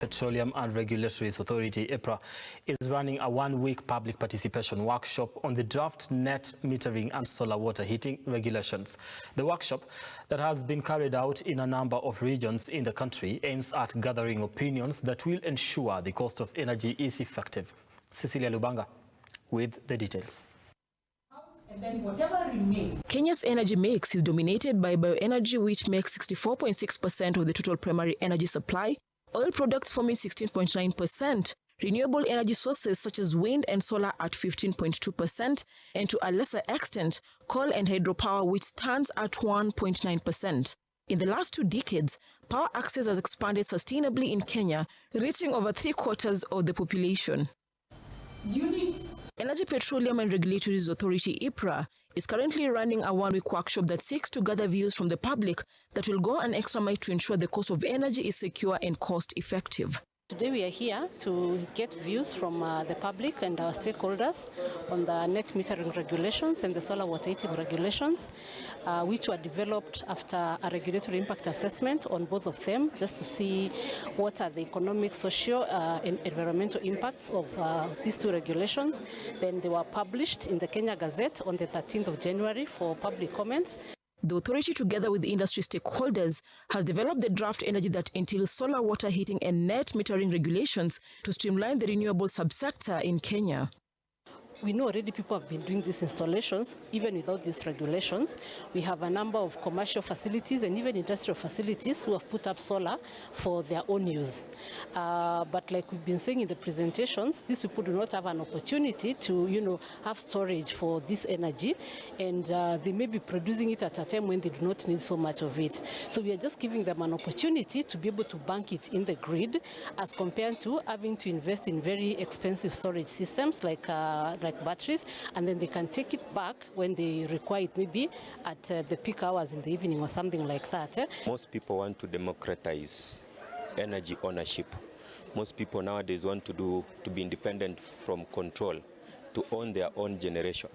Petroleum and Regulatory Authority, EPRA, is running a one-week public participation workshop on the draft net metering and solar water heating regulations. The workshop, that has been carried out in a number of regions in the country, aims at gathering opinions that will ensure the cost of energy is effective. Cecilia Lubanga with the details. And then whatever remains. Kenya's energy mix is dominated by bioenergy, which makes 64.6% of the total primary energy supply, oil products forming 16.9%, renewable energy sources such as wind and solar at 15.2%, and to a lesser extent, coal and hydropower, which stands at 1.9%. In the last 2 decades, power access has expanded sustainably in Kenya, reaching over 3/4 of the population. Energy, Petroleum and Regulatory Authority, EPRA, is currently running a one-week workshop that seeks to gather views from the public that will go an extra mile to ensure the cost of energy is secure and cost-effective. Today we are here to get views from the public and our stakeholders on the net metering regulations and the solar water heating regulations, which were developed after a regulatory impact assessment on both of them, just to see what are the economic, social and environmental impacts of these 2 regulations. Then they were published in the Kenya Gazette on the 13th of January for public comments. The authority, together with the industry stakeholders, has developed the draft energy that entails solar water heating and net metering regulations to streamline the renewable subsector in Kenya. We know already people have been doing these installations even without these regulations. We have a number of commercial facilities and even industrial facilities who have put up solar for their own use. But like we've been saying in the presentations, these people do not have an opportunity to, have storage for this energy, and they may be producing it at a time when they do not need so much of it. So we are just giving them an opportunity to be able to bank it in the grid, as compared to having to invest in very expensive storage systems like batteries, and then they can take it back when they require it, maybe at the peak hours in the evening or something like that. Most people want to democratize energy ownership. Most people nowadays want to be independent from control, to own their own generation,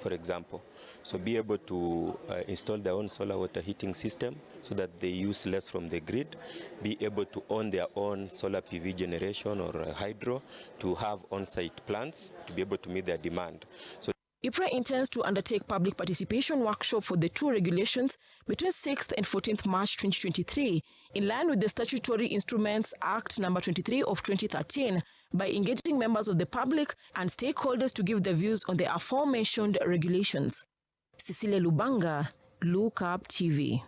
for example. So be able to install their own solar water heating system so that they use less from the grid, be able to own their own solar PV generation or hydro, to have on-site plants to be able to meet their demand. So EPRA intends to undertake public participation workshop for the 2 regulations between 6th and 14th March 2023, in line with the Statutory Instruments Act No. 23 of 2013, by engaging members of the public and stakeholders to give their views on the aforementioned regulations. Cecilia Lubanga, Look Up TV.